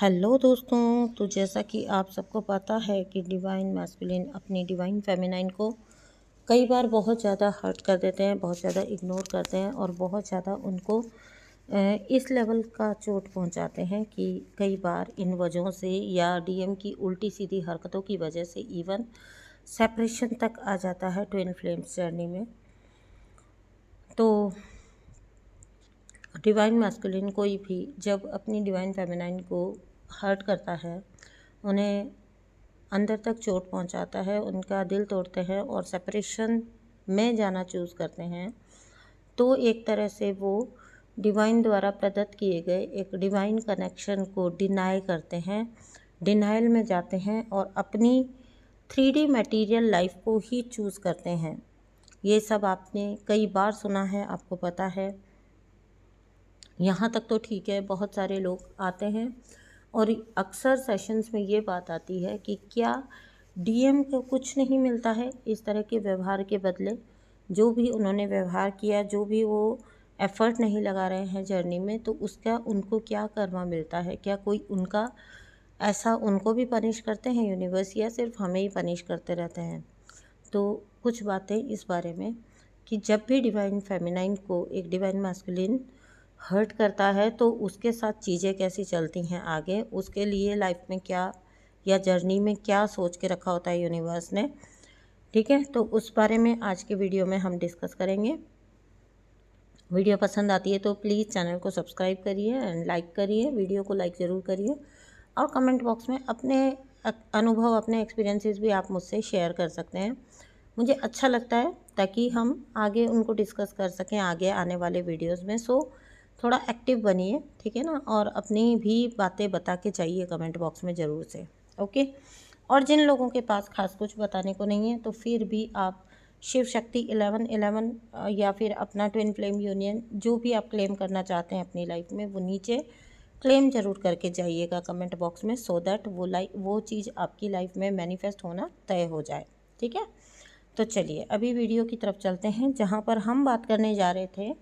Hello दोस्तों, तो जैसा कि आप सबको पता है कि डिवाइन मैस्कुलिन अपनी डिवाइन फेमिनाइन को कई बार बहुत ज़्यादा हर्ट कर देते हैं, बहुत ज़्यादा इग्नोर करते हैं और बहुत ज़्यादा उनको इस लेवल का चोट पहुंचाते हैं कि कई बार इन वजहों से या डीएम की उल्टी सीधी हरकतों की वजह से इवन सेपरेशन तक आ जाता है ट्विन फ्लेम्स जर्नी में। तो डिवाइन मैस्कुलिन कोई भी जब अपनी डिवाइन फेमिनाइन को हर्ट करता है, उन्हें अंदर तक चोट पहुंचाता है, उनका दिल तोड़ते हैं और सेपरेशन में जाना चूज़ करते हैं, तो एक तरह से वो डिवाइन द्वारा प्रदत्त किए गए एक डिवाइन कनेक्शन को डिनाई करते हैं, डिनाइल में जाते हैं और अपनी 3D मटेरियल लाइफ को ही चूज़ करते हैं। ये सब आपने कई बार सुना है, आपको पता है। यहाँ तक तो ठीक है, बहुत सारे लोग आते हैं और अक्सर सेशंस में ये बात आती है कि क्या डीएम को कुछ नहीं मिलता है इस तरह के व्यवहार के बदले। जो भी उन्होंने व्यवहार किया, जो भी वो एफ़र्ट नहीं लगा रहे हैं जर्नी में, तो उसका उनको क्या कर्मा मिलता है? क्या कोई उनका ऐसा उनको भी पनिश करते हैं यूनिवर्स, या सिर्फ हमें ही पनिश करते रहते हैं? तो कुछ बातें इस बारे में कि जब भी डिवाइन फेमिनाइन को एक डिवाइन मैस्कुलिन हर्ट करता है तो उसके साथ चीज़ें कैसी चलती हैं आगे, उसके लिए लाइफ में क्या या जर्नी में क्या सोच के रखा होता है यूनिवर्स ने। ठीक है, तो उस बारे में आज के वीडियो में हम डिस्कस करेंगे। वीडियो पसंद आती है तो प्लीज़ चैनल को सब्सक्राइब करिए एंड लाइक करिए, वीडियो को लाइक ज़रूर करिए और कमेंट बॉक्स में अपने अनुभव, अपने एक्सपीरियंसेस भी आप मुझसे शेयर कर सकते हैं। मुझे अच्छा लगता है ताकि हम आगे उनको डिस्कस कर सकें आगे आने वाले वीडियोस में। सो थोड़ा एक्टिव बनिए, ठीक है ना, और अपनी भी बातें बता के जाइए कमेंट बॉक्स में ज़रूर से। ओके। और जिन लोगों के पास खास कुछ बताने को नहीं है तो फिर भी आप शिव शक्ति 1111 या फिर अपना ट्विन फ्लेम यूनियन जो भी आप क्लेम करना चाहते हैं अपनी लाइफ में, वो नीचे क्लेम ज़रूर करके जाइएगा कमेंट बॉक्स में, सो दैट वो चीज़ आपकी लाइफ में मैनिफेस्ट होना तय हो जाए। ठीक है, तो चलिए अभी वीडियो की तरफ चलते हैं, जहाँ पर हम बात करने जा रहे थे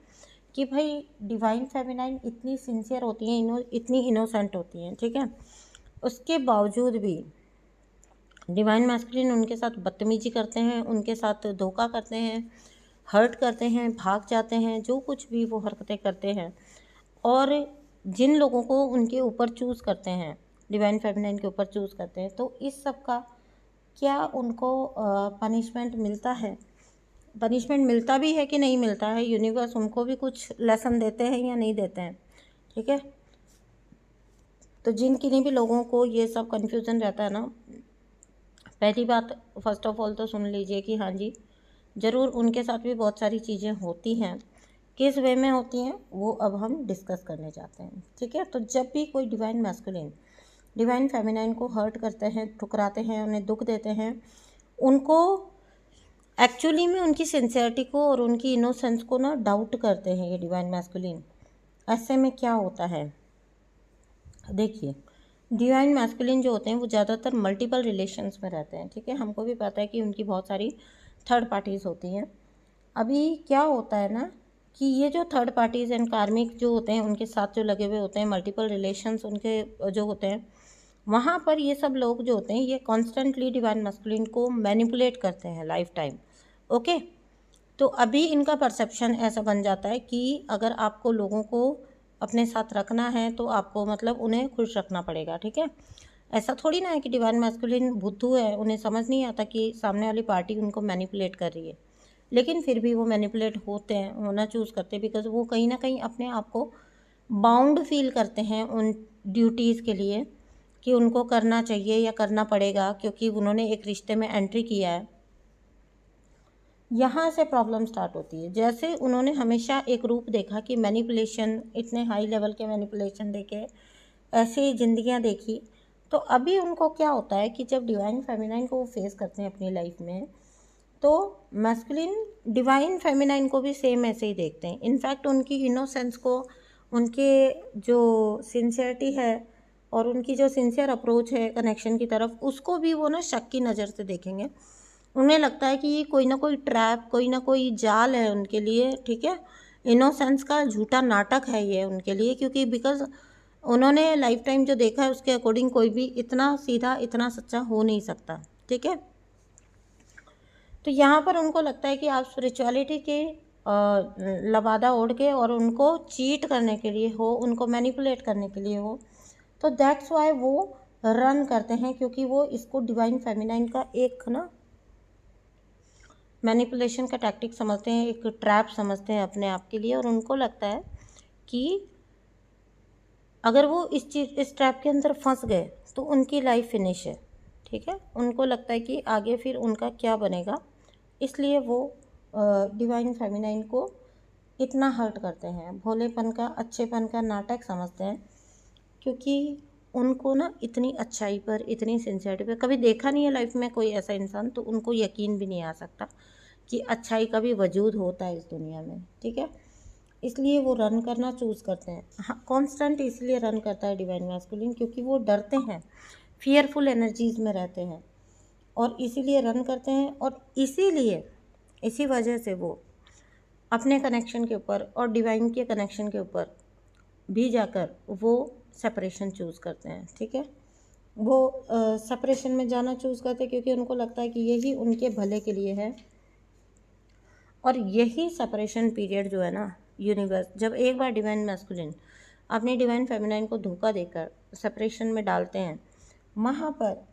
कि भाई डिवाइन फेमिनाइन इतनी सिंसियर होती हैं, इतनी इनोसेंट होती हैं, ठीक है, उसके बावजूद भी डिवाइन मैस्कुलिन उनके साथ बदतमीजी करते हैं, उनके साथ धोखा करते हैं, हर्ट करते हैं, भाग जाते हैं, जो कुछ भी वो हरकतें करते हैं। और जिन लोगों को उनके ऊपर चूज़ करते हैं, डिवाइन फेमिनाइन के ऊपर चूज़ करते हैं, तो इस सब का क्या उनको पनिशमेंट मिलता है? पनिशमेंट मिलता भी है कि नहीं मिलता है? यूनिवर्स उनको भी कुछ लेसन देते हैं या नहीं देते हैं? ठीक है, तो जिन किन्हीं भी लोगों को ये सब कन्फ्यूज़न रहता है ना, पहली बात फर्स्ट ऑफ ऑल तो सुन लीजिए कि हाँ जी, ज़रूर उनके साथ भी बहुत सारी चीज़ें होती हैं। किस वे में होती हैं वो अब हम डिस्कस करने जाते हैं। ठीक है, तो जब भी कोई डिवाइन मैस्कुलिन डिवाइन फेमिनाइन को हर्ट करते हैं, ठुकराते हैं, उन्हें दुख देते हैं, उनको एक्चुअली में उनकी सिंसियरिटी को और उनकी इनोसेंस को ना डाउट करते हैं ये डिवाइन मैस्कुलिन। ऐसे में क्या होता है, देखिए, डिवाइन मैस्कुलिन जो होते हैं वो ज़्यादातर मल्टीपल रिलेशंस में रहते हैं। ठीक है, हमको भी पता है कि उनकी बहुत सारी थर्ड पार्टीज़ होती हैं। अभी क्या होता है ना कि ये जो थर्ड पार्टीज़ एंड कार्मिक जो होते हैं, उनके साथ जो लगे हुए होते हैं, मल्टीपल रिलेशंस उनके जो होते हैं, वहाँ पर ये सब लोग जो होते हैं ये कॉन्स्टेंटली डिवाइन मैस्कुलिन को मैनिपुलेट करते हैं लाइफ टाइम। ओके, तो अभी इनका परसेप्शन ऐसा बन जाता है कि अगर आपको लोगों को अपने साथ रखना है तो आपको मतलब उन्हें खुश रखना पड़ेगा। ठीक है, ऐसा थोड़ी ना है कि डिवाइन मैस्कुलिन बुद्धू है, उन्हें समझ नहीं आता कि सामने वाली पार्टी उनको मैनिपुलेट कर रही है, लेकिन फिर भी वो मैनिपुलेट होते हैं, होना चूज़ करते हैं, बिकॉज वो कहीं ना कहीं अपने आप को बाउंड फील करते हैं उन ड्यूटीज़ के लिए कि उनको करना चाहिए या करना पड़ेगा, क्योंकि उन्होंने एक रिश्ते में एंट्री किया है। यहाँ से प्रॉब्लम स्टार्ट होती है। जैसे उन्होंने हमेशा एक रूप देखा कि मैनिपुलेशन, इतने हाई लेवल के मैनिपुलेशन देखे, ऐसी जिंदगियाँ देखी, तो अभी उनको क्या होता है कि जब डिवाइन फेमिनाइन को वो फेस करते हैं अपनी लाइफ में, तो मैस्कुलिन डिवाइन फेमिनाइन को भी सेम ऐसे ही देखते हैं। इनफैक्ट उनकी इनोसेंस को, उनके जो सिंसियरिटी है और उनकी जो सिंसियर अप्रोच है कनेक्शन की तरफ, उसको भी वो ना शक की नज़र से देखेंगे। उन्हें लगता है कि ये कोई ना कोई ट्रैप, कोई ना कोई जाल है उनके लिए। ठीक है, इनोसेंस का झूठा नाटक है ये उनके लिए, क्योंकि बिकॉज उन्होंने लाइफ टाइम जो देखा है उसके अकॉर्डिंग कोई भी इतना सीधा, इतना सच्चा हो नहीं सकता, ठीक है। तो यहाँ पर उनको लगता है कि आप स्पिरिचुअलिटी के लबादा ओढ़ के और उनको चीट करने के लिए हो, उनको मैनिपुलेट करने के लिए हो, तो दैट्स वाई वो रन करते हैं, क्योंकि वो इसको डिवाइन फेमिनाइन का एक ना मैनिपुलेशन का टैक्टिक समझते हैं, एक ट्रैप समझते हैं अपने आप के लिए। और उनको लगता है कि अगर वो इस ट्रैप के अंदर फंस गए तो उनकी लाइफ फिनिश है, ठीक है। उनको लगता है कि आगे फिर उनका क्या बनेगा, इसलिए वो डिवाइन फेमिनाइन को इतना हर्ट करते हैं, भोलेपन का, अच्छेपन का नाटक समझते हैं, क्योंकि उनको ना इतनी अच्छाई पर, इतनी सिंसियरिटी पर कभी देखा नहीं है लाइफ में कोई ऐसा इंसान, तो उनको यकीन भी नहीं आ सकता कि अच्छाई का भी वजूद होता है इस दुनिया में, ठीक है। इसलिए वो रन करना चूज़ करते हैं। हाँ, कॉन्स्टेंट इसलिए रन करता है डिवाइन मैस्कुलिन, क्योंकि वो डरते हैं, फियरफुल एनर्जीज़ में रहते हैं, और इसीलिए रन करते हैं। और इसी वजह से वो अपने कनेक्शन के ऊपर और डिवाइन के कनेक्शन के ऊपर भी जाकर वो सेपरेशन चूज़ करते हैं, ठीक है। वो सेपरेशन में जाना चूज़ करते हैं क्योंकि उनको लगता है कि यही उनके भले के लिए है। और यही सेपरेशन पीरियड जो है ना, यूनिवर्स जब एक बार डिवाइन मैस्कुलिन अपनी डिवाइन फेमिनाइन को धोखा देकर सेपरेशन में डालते हैं, वहाँ पर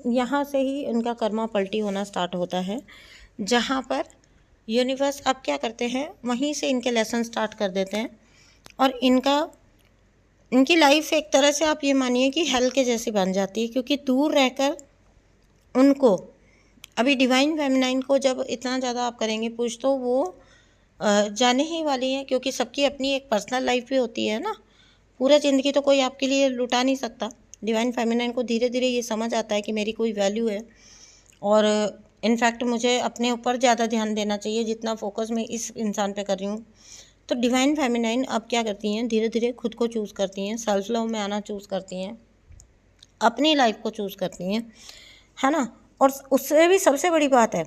यहाँ से ही इनका कर्मा पलटी होना स्टार्ट होता है, जहाँ पर यूनिवर्स अब क्या करते हैं, वहीं से इनके लेसन स्टार्ट कर देते हैं। और इनकी लाइफ एक तरह से आप ये मानिए कि हेल के जैसी बन जाती है, क्योंकि दूर रहकर उनको अभी डिवाइन फेमिनाइन को जब इतना ज़्यादा आप करेंगे पुश, तो वो जाने ही वाली है, क्योंकि सबकी अपनी एक पर्सनल लाइफ भी होती है ना। पूरा ज़िंदगी तो कोई आपके लिए लुटा नहीं सकता। डिवाइन फेमिनाइन को धीरे धीरे ये समझ आता है कि मेरी कोई वैल्यू है, और इनफैक्ट मुझे अपने ऊपर ज़्यादा ध्यान देना चाहिए जितना फोकस मैं इस इंसान पे कर रही हूँ। तो डिवाइन फेमिनाइन अब क्या करती हैं, धीरे धीरे खुद को चूज़ करती हैं, सेल्फ लव में आना चूज़ करती हैं, अपनी लाइफ को चूज़ करती हैं, है ना। और उससे भी सबसे बड़ी बात है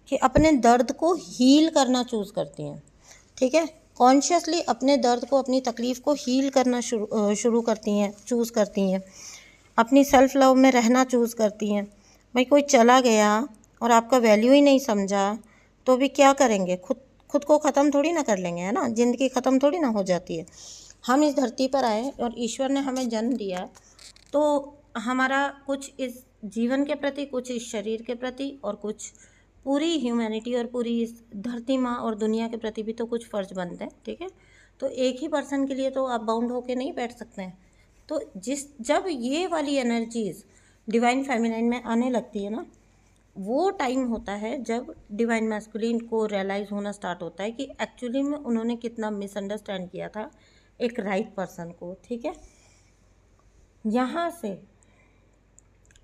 कि अपने दर्द को हील करना चूज़ करती हैं, ठीक है। कॉन्शियसली अपने दर्द को, अपनी तकलीफ़ को हील करना शुरू करती हैं, चूज़ करती हैं, अपनी सेल्फ लव में रहना चूज़ करती हैं। भाई कोई चला गया और आपका वैल्यू ही नहीं समझा तो भी क्या करेंगे, खुद को ख़त्म थोड़ी ना कर लेंगे, है ना। ज़िंदगी ख़त्म थोड़ी ना हो जाती है। हम इस धरती पर आए और ईश्वर ने हमें जन्म दिया, तो हमारा कुछ इस जीवन के प्रति, कुछ इस शरीर के प्रति, और कुछ पूरी ह्यूमैनिटी और पूरी इस धरती माँ और दुनिया के प्रति भी तो कुछ फ़र्ज बनते हैं, ठीक है। तो एक ही पर्सन के लिए तो आप बाउंड होके नहीं बैठ सकते हैं। तो जब ये वाली एनर्जीज़ डिवाइन फेमिनाइन में आने लगती है ना, वो टाइम होता है जब डिवाइन मैस्कुलिन को रियलाइज़ होना स्टार्ट होता है कि एक्चुअली में उन्होंने कितना मिसअंडरस्टैंड किया था एक राइट पर्सन को, ठीक है। यहाँ से,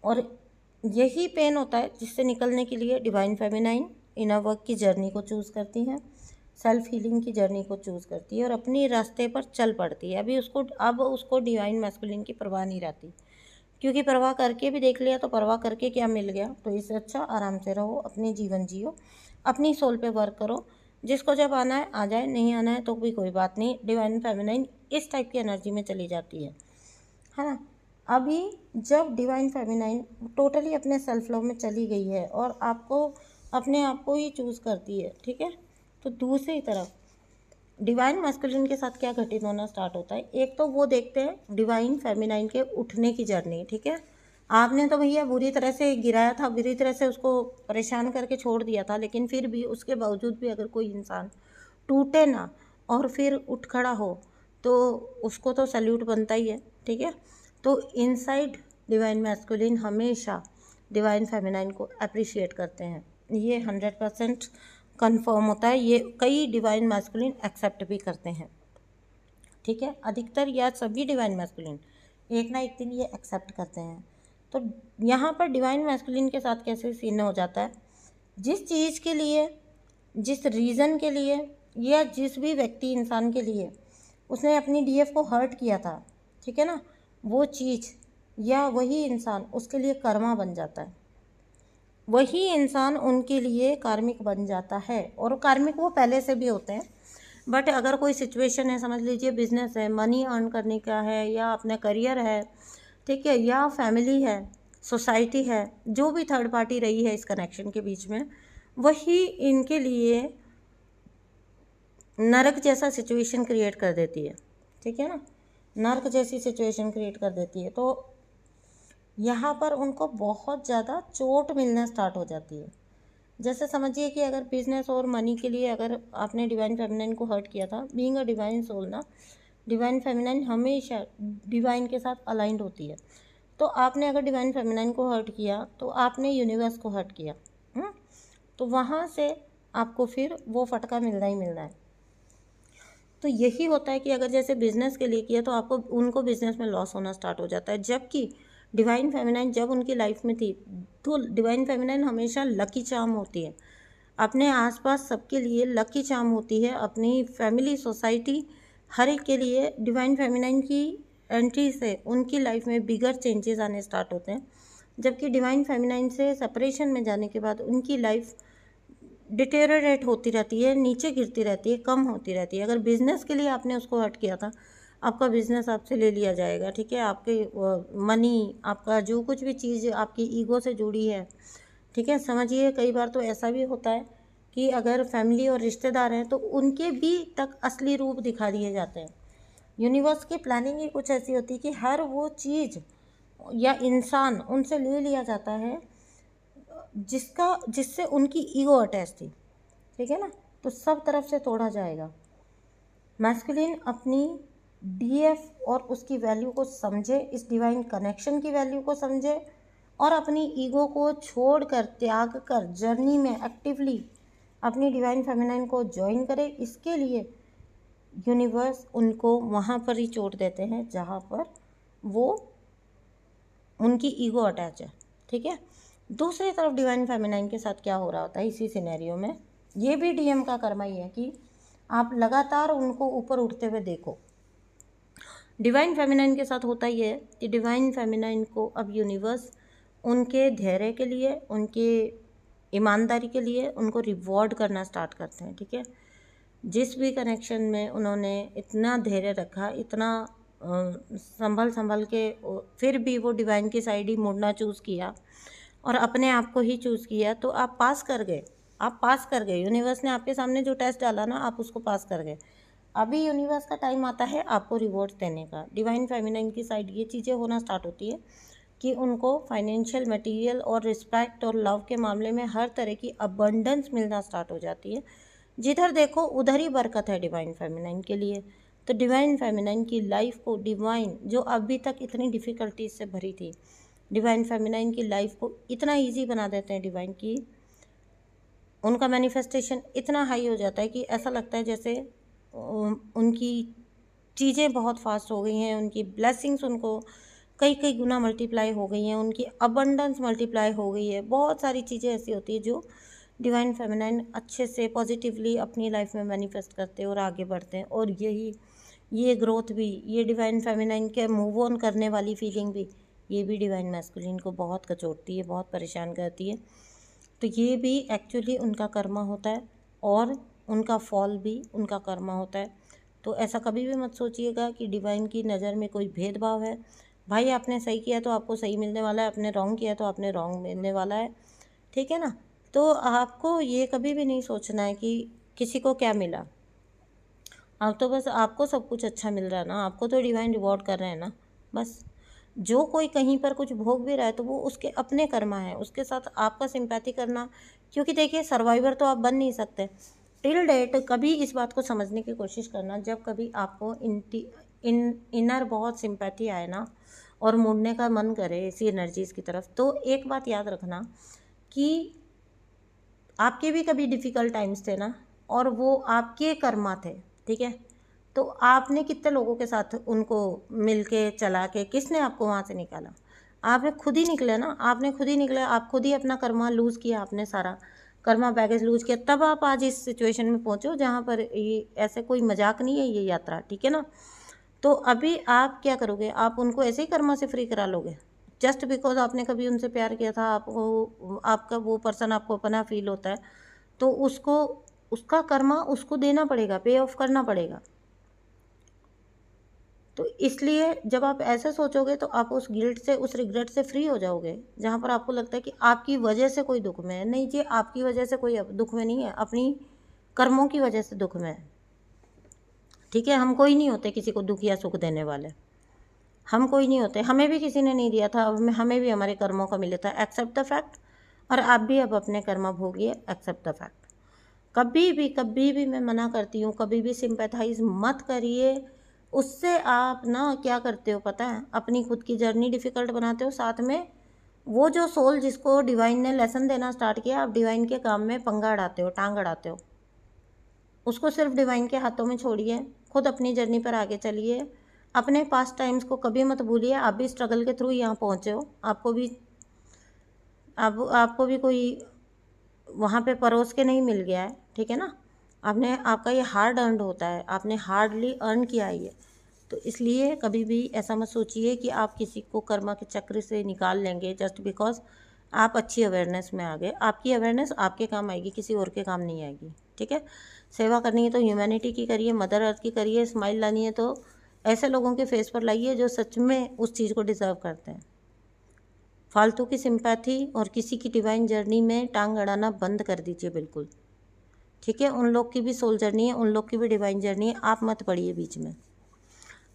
और यही पेन होता है जिससे निकलने के लिए डिवाइन फेमिनाइन इनर वर्क की जर्नी को चूज़ करती हैं, सेल्फ हीलिंग की जर्नी को चूज़ करती है और अपनी रास्ते पर चल पड़ती है। अब उसको डिवाइन मैस्कुलिन की परवाह नहीं रहती, क्योंकि परवाह करके भी देख लिया तो परवाह करके क्या मिल गया। तो इससे अच्छा आराम से रहो, अपनी जीवन जियो, अपनी सोल पे वर्क करो, जिसको जब आना है आ जाए, नहीं आना है तो भी कोई बात नहीं। डिवाइन फेमिनाइन इस टाइप की एनर्जी में चली जाती है ना। अभी जब डिवाइन फेमिनाइन टोटली अपने सेल्फ लव में चली गई है और आपको अपने आप को ही चूज़ करती है, ठीक है, तो दूसरी तरफ डिवाइन मैस्कुलिन के साथ क्या घटित होना स्टार्ट होता है। एक तो वो देखते हैं डिवाइन फेमिनाइन के उठने की जर्नी, ठीक है। आपने तो भैया बुरी तरह से गिराया था, बुरी तरह से उसको परेशान करके छोड़ दिया था, लेकिन फिर भी उसके बावजूद भी अगर कोई इंसान टूटे ना और फिर उठ खड़ा हो तो उसको तो सैल्यूट बनता ही है, ठीक है। तो इनसाइड डिवाइन मैस्कुलिन हमेशा डिवाइन फेमिनाइन को अप्रिशिएट करते हैं, ये 100% कंफर्म होता है। ये कई डिवाइन मैस्कुलिन एक्सेप्ट भी करते हैं, ठीक है। अधिकतर या सभी डिवाइन मैस्कुलिन एक ना एक दिन ये एक्सेप्ट करते हैं। तो यहाँ पर डिवाइन मैस्कुलिन के साथ कैसे सीन हो जाता है, जिस चीज़ के लिए, जिस रीज़न के लिए, या जिस भी व्यक्ति इंसान के लिए उसने अपनी डीएफ को हर्ट किया था, ठीक है ना, वो चीज़ या वही इंसान उसके लिए कर्मा बन जाता है। वही इंसान उनके लिए कार्मिक बन जाता है, और कार्मिक वो पहले से भी होते हैं, बट अगर कोई सिचुएशन है, समझ लीजिए बिजनेस है, मनी अर्न करने का है, या अपना करियर है, ठीक है, या फैमिली है, सोसाइटी है, जो भी थर्ड पार्टी रही है इस कनेक्शन के बीच में, वही इनके लिए नरक जैसा सिचुएशन क्रिएट कर देती है, ठीक है ना, नरक जैसी सिचुएशन क्रिएट कर देती है। तो यहाँ पर उनको बहुत ज़्यादा चोट मिलना स्टार्ट हो जाती है। जैसे समझिए कि अगर बिजनेस और मनी के लिए अगर आपने डिवाइन फेमिनाइन को हर्ट किया था, बीइंग अ डिवाइन सोल ना, डिवाइन फेमिनाइन हमेशा डिवाइन के साथ अलाइंड होती है। तो आपने अगर डिवाइन फेमिनाइन को हर्ट किया तो आपने यूनिवर्स को हर्ट किया। तो वहाँ से आपको फिर वो फटका मिलना ही मिलना है। तो यही होता है कि अगर जैसे बिजनेस के लिए किया तो आपको उनको बिजनेस में लॉस होना स्टार्ट हो जाता है। जबकि डिवाइन फेमिनाइन जब उनकी लाइफ में थी तो डिवाइन फेमिनाइन हमेशा लकी चार्म होती है, अपने आसपास सबके लिए लकी चार्म होती है, अपनी फैमिली, सोसाइटी, हर एक के लिए डिवाइन फेमिनाइन की एंट्री से उनकी लाइफ में बिगर चेंजेस आने स्टार्ट होते हैं। जबकि डिवाइन फेमिनाइन से सेपरेशन में जाने के बाद उनकी लाइफ डिटेरियोरेट होती रहती है, नीचे गिरती रहती है, कम होती रहती है। अगर बिज़नेस के लिए आपने उसको हर्ट किया था, आपका बिज़नेस आपसे ले लिया जाएगा, ठीक है, आपके मनी, आपका जो कुछ भी चीज़ आपकी ईगो से जुड़ी है, ठीक है। समझिए कई बार तो ऐसा भी होता है कि अगर फैमिली और रिश्तेदार हैं तो उनके भी तक असली रूप दिखा दिए जाते हैं। यूनिवर्स की प्लानिंग ही कुछ ऐसी होती है कि हर वो चीज़ या इंसान उनसे ले लिया जाता है जिससे उनकी ईगो अटैच थी, ठीक है ना, तो सब तरफ से तोड़ा जाएगा। मैस्कुलिन अपनी डीएफ और उसकी वैल्यू को समझे, इस डिवाइन कनेक्शन की वैल्यू को समझे, और अपनी ईगो को छोड़कर, त्याग कर, जर्नी में एक्टिवली अपनी डिवाइन फेमिनाइन को ज्वाइन करे। इसके लिए यूनिवर्स उनको वहाँ पर ही चोट देते हैं जहाँ पर वो उनकी ईगो अटैच है, ठीक है। दूसरी तरफ डिवाइन फेमिनाइन के साथ क्या हो रहा होता है इसी सिनेरियो में, ये भी डीएम का कर्मा ही है कि आप लगातार उनको ऊपर उठते हुए देखो। डिवाइन फेमिनाइन के साथ होता ही है कि डिवाइन फेमिनाइन को अब यूनिवर्स उनके धैर्य के लिए, उनके ईमानदारी के लिए उनको रिवॉर्ड करना स्टार्ट करते हैं, ठीक है। जिस भी कनेक्शन में उन्होंने इतना धैर्य रखा, इतना संभल के फिर भी वो डिवाइन की साइड ही मुड़ना चूज़ किया और अपने आप को ही चूज़ किया, तो आप पास कर गए, आप पास कर गए। यूनिवर्स ने आपके सामने जो टेस्ट डाला ना, आप उसको पास कर गए। अभी यूनिवर्स का टाइम आता है आपको रिवॉर्ड्स देने का। डिवाइन फेमिनाइन की साइड ये चीज़ें होना स्टार्ट होती है कि उनको फाइनेंशियल, मटेरियल और रिस्पेक्ट और लव के मामले में हर तरह की अबंडेंस मिलना स्टार्ट हो जाती है। जिधर देखो उधर ही बरकत है डिवाइन फेमिनाइन के लिए। तो डिवाइन फेमिनाइन की लाइफ को डिवाइन, जो अभी तक इतनी डिफ़िकल्टीज से भरी थी, डिवाइन फेमिनाइन की लाइफ को इतना इजी बना देते हैं डिवाइन की, उनका मैनिफेस्टेशन इतना हाई हो जाता है कि ऐसा लगता है जैसे उनकी चीज़ें बहुत फास्ट हो गई हैं, उनकी ब्लेसिंग्स उनको कई कई गुना मल्टीप्लाई हो गई हैं, उनकी अबंडेंस मल्टीप्लाई हो गई है। बहुत सारी चीज़ें ऐसी होती है जो डिवाइन फेमिनाइन अच्छे से पॉजिटिवली अपनी लाइफ में मैनिफेस्ट करते हैं और आगे बढ़ते हैं। और ये ग्रोथ भी, ये डिवाइन फेमिनाइन के मूव ऑन करने वाली फीलिंग भी, ये भी डिवाइन मैस्कुलिन को बहुत कचोटती है, बहुत परेशान करती है। तो ये भी एक्चुअली उनका कर्मा होता है और उनका फॉल भी उनका कर्मा होता है। तो ऐसा कभी भी मत सोचिएगा कि डिवाइन की नज़र में कोई भेदभाव है। भाई आपने सही किया तो आपको सही मिलने वाला है, आपने रॉन्ग किया तो आपने रॉन्ग मिलने वाला है, ठीक है ना। तो आपको ये कभी भी नहीं सोचना है कि किसी को क्या मिला, अब तो बस आपको सब कुछ अच्छा मिल रहा है ना, आपको तो डिवाइन रिवॉर्ड कर रहे हैं ना। बस जो कोई कहीं पर कुछ भोग भी रहा है तो वो उसके अपने कर्मा है, उसके साथ आपका सिंपैथी करना, क्योंकि देखिए सर्वाइवर तो आप बन नहीं सकते। टिल डेट कभी इस बात को समझने की कोशिश करना, जब कभी आपको इनर बहुत सिंपैथी आए ना और मुड़ने का मन करे इसी एनर्जीज़ की तरफ, तो एक बात याद रखना कि आपके भी कभी डिफ़िकल्ट टाइम्स थे ना, और वो आपके कर्मा थे, ठीक है। तो आपने कितने लोगों के साथ उनको मिल के चला के, किसने आपको वहाँ से निकाला? आपने खुद ही निकले ना, आपने खुद ही निकले, आप खुद ही अपना कर्मा लूज़ किया, आपने सारा कर्मा बैगेज लूज़ किया, तब आप आज इस सिचुएशन में पहुँचे हो जहाँ पर ये ऐसे कोई मजाक नहीं है ये यात्रा, ठीक है ना। तो अभी आप क्या करोगे, आप उनको ऐसे ही कर्मा से फ्री करा लोगे जस्ट बिकॉज आपने कभी उनसे प्यार किया था, आपको आपका वो पर्सन आपको अपना फील होता है, तो उसको उसका कर्मा उसको देना पड़ेगा, पे ऑफ करना पड़ेगा। तो इसलिए जब आप ऐसे सोचोगे तो आप उस गिल्ट से, उस रिग्रेट से फ्री हो जाओगे, जहाँ पर आपको लगता है कि आपकी वजह से कोई दुख में है। नहीं जी, आपकी वजह से कोई दुख में नहीं है, अपनी कर्मों की वजह से दुख में है। ठीक है, हम कोई नहीं होते किसी को दुख या सुख देने वाले, हम कोई नहीं होते, हमें भी किसी ने नहीं दिया था, हमें भी हमारे कर्मों का मिला था। Accept the fact. और आप भी अब अपने कर्म भोगिए, एक्सेप्ट द फैक्ट। कभी भी मैं मना करती हूँ, कभी भी सिंपैथाइज मत करिए उससे। आप ना क्या करते हो पता है, अपनी खुद की जर्नी डिफ़िकल्ट बनाते हो, साथ में वो जो सोल जिसको डिवाइन ने लेसन देना स्टार्ट किया, आप डिवाइन के काम में पंगा अड़ाते हो, टांग अड़ाते हो। उसको सिर्फ डिवाइन के हाथों में छोड़िए, खुद अपनी जर्नी पर आगे चलिए। अपने पास्ट टाइम्स को कभी मत भूलिए, आप भी स्ट्रगल के थ्रू यहाँ पहुँचे हो, आपको भी कोई वहाँ पे परोस के नहीं मिल गया है, ठीक है ना। आपका ये हार्ड अर्नड होता है, आपने हार्डली अर्न किया है ये। तो इसलिए कभी भी ऐसा मत सोचिए कि आप किसी को कर्मा के चक्र से निकाल लेंगे जस्ट बिकॉज आप अच्छी अवेयरनेस में आ गए। आपकी अवेयरनेस आपके काम आएगी, किसी और के काम नहीं आएगी, ठीक है। सेवा करनी है तो ह्यूमैनिटी की करिए, मदर अर्थ की करिए। स्माइल लानी है तो ऐसे लोगों के फेस पर लाइए जो सच में उस चीज़ को डिज़र्व करते हैं। फालतू की सिंपैथी और किसी की डिवाइन जर्नी में टांग अड़ाना बंद कर दीजिए बिल्कुल, ठीक है। उन लोग की भी सोल जर्नी है, उन लोग की भी डिवाइन जर्नी है, आप मत पड़िए बीच में।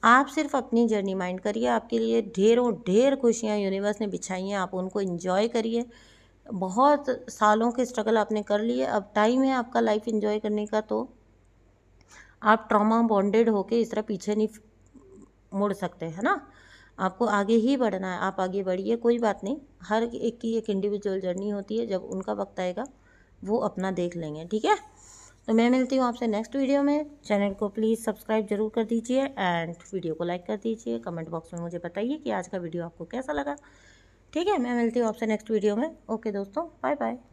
आप सिर्फ अपनी जर्नी माइंड करिए, आपके लिए ढेर खुशियाँ यूनिवर्स ने बिछाई हैं, आप उनको एंजॉय करिए। बहुत सालों के स्ट्रगल आपने कर लिए, अब टाइम है आपका लाइफ एंजॉय करने का। तो आप ट्रॉमा बॉन्डेड होके इस तरह पीछे नहीं मुड़ सकते, है ना। आपको आगे ही बढ़ना है, आप आगे बढ़िए, कोई बात नहीं। हर एक की एक इंडिविजुअल जर्नी होती है, जब उनका वक्त आएगा वो अपना देख लेंगे, ठीक है। तो मैं मिलती हूँ आपसे नेक्स्ट वीडियो में। चैनल को प्लीज़ सब्सक्राइब जरूर कर दीजिए एंड वीडियो को लाइक कर दीजिए। कमेंट बॉक्स में मुझे बताइए कि आज का वीडियो आपको कैसा लगा, ठीक है। मैं मिलती हूँ आपसे नेक्स्ट वीडियो में। ओके दोस्तों, बाय बाय।